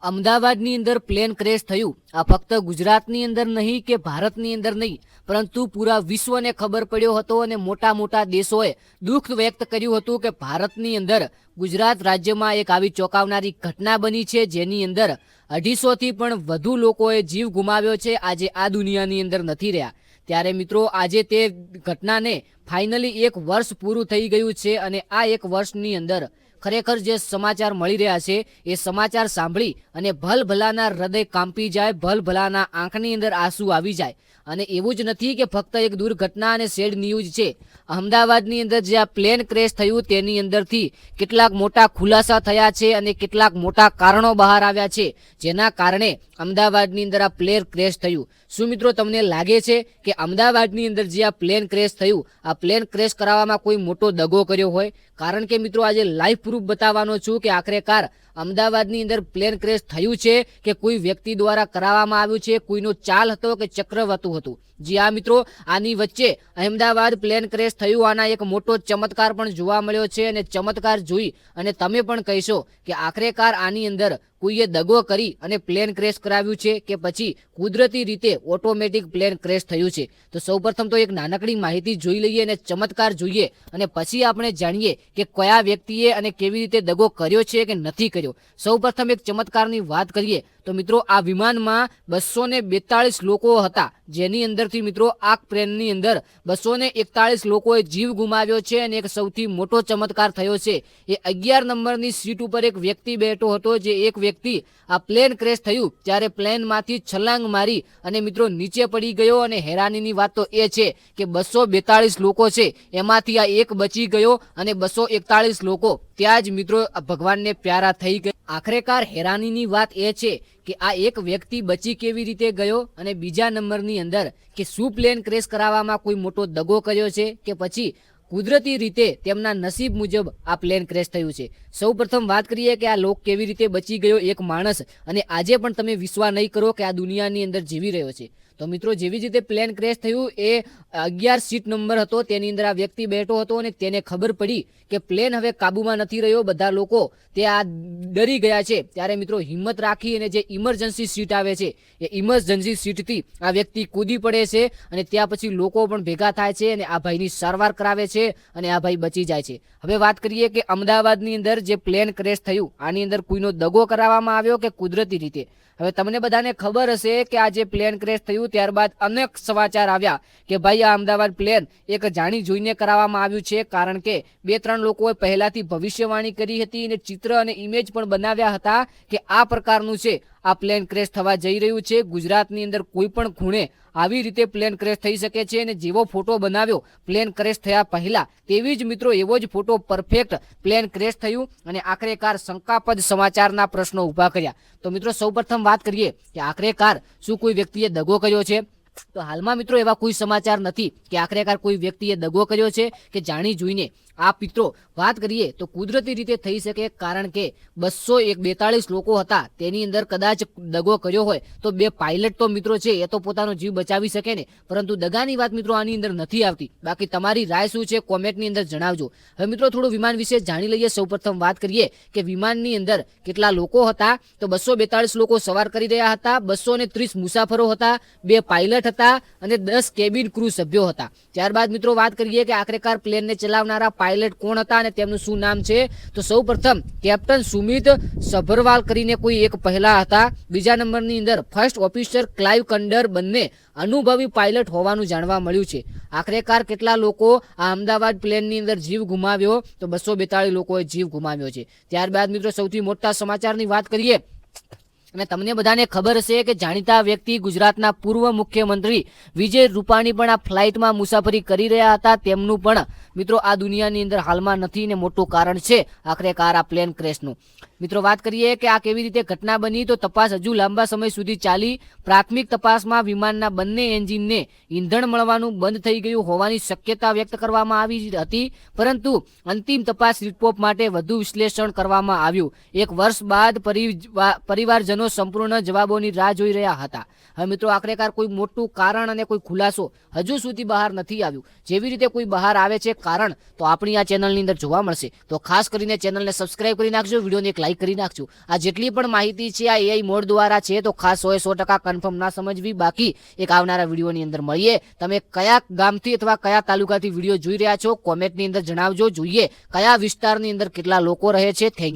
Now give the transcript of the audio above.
અમદાવાદની અંદર plane crash થયું। આ ફક્ત ગુજરાતની અંદર નહીં કે ભારતની અંદર નહીં, પરંતુ પૂરા વિશ્વને ખબર પડ્યો હતો અને મોટા મોટા દેશોએ દુઃખ વ્યક્ત કર્યું હતું કે ભારતની અંદર ગુજરાત રાજ્યમાં એક આવી ચોંકાવનારી ઘટના બની છે, જેની અંદર 250થી પણ વધુ લોકોએ જીવ ગુમાવ્યો છે। આજે આ દુનિયાની અંદર નથી રહ્યા। ત્યારે મિત્રો આજે તે ઘટનાને ફાઇનલી 1 વર્ષ પૂરું થઈ ગયું છે અને આ 1 વર્ષની અંદર ખરેખર જે સમાચાર મળી રહ્યા છે એ સમાચાર સાંભળી અને ભલભલાના હૃદય કાંપી જાય, ભલભલાના આંખની અંદર આંસુ આવી જાય। અને એવું જ નથી કે ફક્ત એક દુર્ઘટના અને સેડ ન્યૂઝ છે। અમદાવાદની અંદર જે આ પ્લેન ક્રેશ થયું તેની અંદરથી કેટલાક મોટા ખુલાસા થયા છે અને કેટલાક મોટા કારણો બહાર આવ્યા છે, જેના કારણે અમદાવાદની અંદર આ પ્લેન ક્રેશ થયું। શું મિત્રો તમને લાગે છે કે અમદાવાદની અંદર જે આ પ્લેન ક્રેશ થયું, આ પ્લેન ક્રેશ કરાવવામાં કોઈ મોટો દગો કર્યો હોય? કારણ કે મિત્રો આજે લાઈવ પ્રૂફ બતાવવાનો છું કે આખરેકાર અમદાવાદની અંદર પ્લેન ક્રેશ થયું છે કે કોઈ વ્યક્તિ દ્વારા કરાવવામાં આવ્યું છે, કોઈનો ચાલ હતો કે ચક્રવતું હતું। જી હા મિત્રો, આની વચ્ચે અમદાવાદ પ્લેન ક્રેશ થયું, આના એક મોટો ચમત્કાર પણ જોવા મળ્યો છે અને ચમત્કાર જોઈ અને તમે પણ કહેશો કે આખરેકાર આની અંદર કોઈએ દગો કરી અને પ્લેન ક્રેશ કરાવ્યું છે કે પછી કુદરતી રીતે ઓટોમેટિક પ્લેન ક્રેશ થયું છે? તો સૌપ્રથમ તો એક નાનકડી માહિતી જોઈ લઈએ અને ચમત્કાર જોઈએ અને પછી આપણે જાણીએ કે કયા વ્યક્તિએ અને કેવી રીતે દગો કર્યો છે કે નથી કર્યો। સૌપ્રથમ એક ચમત્કારની વાત કરીએ તો મિત્રો આ વિમાનમાં 242 લોકો હતા, જેની અંદરથી મિત્રો આ પ્લેનની અંદર 241 લોકોએ જીવ ગુમાવ્યો છે અને એક સૌથી મોટો ચમત્કાર થયો છે એ 11 નંબરની સીટ ઉપર એક વ્યક્તિ બેઠો હતો, જે એક વ્યક્તિ આ પ્લેન ક્રેશ થયું ત્યારે પ્લેનમાંથી છલાંગ મારી અને મિત્રો નીચે પડી ગયો। અને હેરાનીની વાત તો એ છે કે 242 લોકો છે એમાંથી આ એક બચી ગયો અને 241 લોકો ત્યાં જ મિત્રો ભગવાનને પ્યારા થઈ ગયા। આખરેકાર હેરાનીની વાત એ છે કે આ એક વ્યક્તિ બચી કેવી રીતે ગયો અને બીજા નંબરની અંદર કે શું પ્લેન ક્રેશ કરાવવામાં કોઈ મોટો દગો કર્યો છે કે પછી કુદરતી રીતે તેમના નસીબ મુજબ આ પ્લેન ક્રેશ થયું છે? સૌપ્રથમ વાત કરીએ કે આ લોક કેવી રીતે બચી ગયો એક માણસ, અને આજે પણ તમે વિશ્વાસ નહીં કરો કે આ દુનિયાની અંદર જીવી રહ્યો છે। તો મિત્રો જેવી જ રીતે પ્લેન ક્રેશ થયું એ 11 સીટ નંબર હતો, તેની અંદર આ વ્યક્તિ બેઠો હતો અને તેને ખબર પડી કે પ્લેન હવે કાબુમાં નથી રહ્યો, બધા લોકો તે આ ડરી ગયા છે। ત્યારે મિત્રો હિંમત રાખી અને જે ઇમરજન્સી સીટ આવે છે એ ઇમરજન્સી સીટથી આ વ્યક્તિ કૂદી પડે છે અને ત્યાં પછી લોકો પણ ભેગા થાય છે અને આ ભાઈની સારવાર કરાવે છે અને આ ભાઈ બચી જાય છે। હવે વાત કરીએ કે અમદાવાદની અંદર જે પ્લેન ક્રેશ થયું આની અંદર કોઈનો દગો કરાવવામાં આવ્યો કે કુદરતી રીતે? હવે તમને બધાને ખબર હશે કે આ જે પ્લેન ક્રેશ થયું ત્યારબાદ અનેક સમાચાર આવ્યા કે ભાઈ આ અમદાવાદ પ્લેન એક જાણી જોઈને કરાવવામાં આવ્યું છે, કારણ કે 2-3 લોકોએ પહેલાથી ભવિષ્યવાણી કરી હતી અને ચિત્ર અને ઇમેજ પણ બનાવ્યા હતા કે આ પ્રકારનું છે આ પ્લેન ક્રેશ થવા જઈ રહ્યું છે। ગુજરાતની અંદર કોઈ પણ ખૂણે આવી રીતે પ્લેન ક્રેશ થઈ શકે છે અને જેવો ફોટો બનાવ્યો પ્લેન ક્રેશ થયા પહેલા તેવી જ મિત્રો એવો જ ફોટો પરફેક્ટ પ્લેન ક્રેશ થયું અને આખરેકાર શંકાસ્પદ સમાચારના પ્રશ્નો ઊભા કર્યા। તો મિત્રો સૌપ્રથમ વાત કરીએ કે આખરેકાર શું કોઈ વ્યક્તિએ દગો કર્યો છે? તો હાલમાં મિત્રો એવા કોઈ સમાચાર નથી કે આખરેકાર કોઈ વ્યક્તિએ દગો કર્યો છે કે જાણી જોઈને। આ મિત્રો વાત કરીએ તો કુદરતી રીતે થઈ શકે, કારણ કે 242 લોકો હતા તેની અંદર કદાચ દગો કર્યો હોય તો 2 પાયલટ તો મિત્રો છે એ તો પોતાનો જીવ બચાવી શકે ને, પરંતુ દગાની વાત મિત્રો આની અંદર નથી આવતી। બાકી તમારી રાય શું છે કોમેન્ટની અંદર જણાવજો। હવે મિત્રો થોડું વિમાન વિશે જાણી લઈએ। સૌપ્રથમ વાત કરીએ કે વિમાનની અંદર કેટલા લોકો હતા, તો 242 લોકો સવાર કરી રહ્યા હતા, 230 મુસાફરો હતા, 2 પાયલટ હતા અને 10 કેબિન ક્રૂ સભ્યો હતા। ત્યારબાદ મિત્રો વાત કરીએ કે આખરેકાર પ્લેનને ચલાવનારા પાયલટ કોણ હતા અને તેમનું શું નામ છે? તો સૌપ્રથમ કેપ્ટન સુમિત સભરવાલ કરીને કોઈ એક પહેલા હતા, બીજા નંબરની અંદર ફર્સ્ટ ઓફિસર ક્લાઇવ કંડર, બંને અનુભવી પાયલટ હોવાનું જાણવા મળ્યું છે। આખરેકાર કેટલા લોકો આ અમદાવાદ પ્લેનની અંદર જીવ ગુમાવ્યો? તો 242 લોકોએ જીવ ગુમાવ્યો છે। ત્યારબાદ મિત્રો સૌથી મોટા સમાચારની વાત કરીએ અને તમને બધાને ખબર હશે કે જાણીતા વ્યક્તિ ગુજરાતના પૂર્વ મુખ્યમંત્રી વિજય રૂપાણી પણ આ ફ્લાઇટમાં મુસાફરી કરી રહ્યા હતા, તેમનું પણ મિત્રો આ દુનિયાની અંદર હાલમાં નથી ને મોટું કારણ છે આખરેકાર આ પ્લેન ક્રેશનું। મિત્રો વાત કરીએ કે આ કેવી રીતે ઘટના બની, તો તપાસ હજુ લાંબા સમય સુધી ચાલી। પ્રાથમિક તપાસમાં વિમાનના બંને એન્જિનને ઈંધણ મળવાનું બંધ થઈ ગયું હોવાની શક્યતા વ્યક્ત કરવામાં આવી હતી, પરંતુ અંતિમ તપાસ રિપોર્ટ માટે વધુ વિશ્લેષણ કરવામાં આવ્યું। 1 વર્ષ બાદ પરિવારજનો સંપૂર્ણ જવાબોની રાહ જોઈ રહ્યા હતા। હવે મિત્રો આખરેકાર કોઈ મોટું કારણ અને કોઈ ખુલાસો હજુ સુધી બહાર નથી આવ્યું। જેવી રીતે કોઈ બહાર આવે છે કારણ, તો આપણી આ ચેનલની અંદર જોવા મળશે। તો ખાસ કરીને ચેનલને સબસ્ક્રાઇબ કરી નાખજો, વિડીયોને એક લાઈક લાઈક કરી નાખજો. આ જેટલી પણ માહિતી છે આ એઆઈ મોડ દ્વારા છે, તો ખાસ 100% કન્ફર્મ ના સમજવી. બાકી એક આવનારા વિડીયોની અંદર મળીએ. તમે કયા ગામથી અથવા કયા તાલુકાથી વિડીયો જોઈ રહ્યા છો કોમેન્ટની અંદર જણાવજો. જોઈએ કયા વિસ્તારની અંદર કેટલા લોકો રહે છે. Thank you.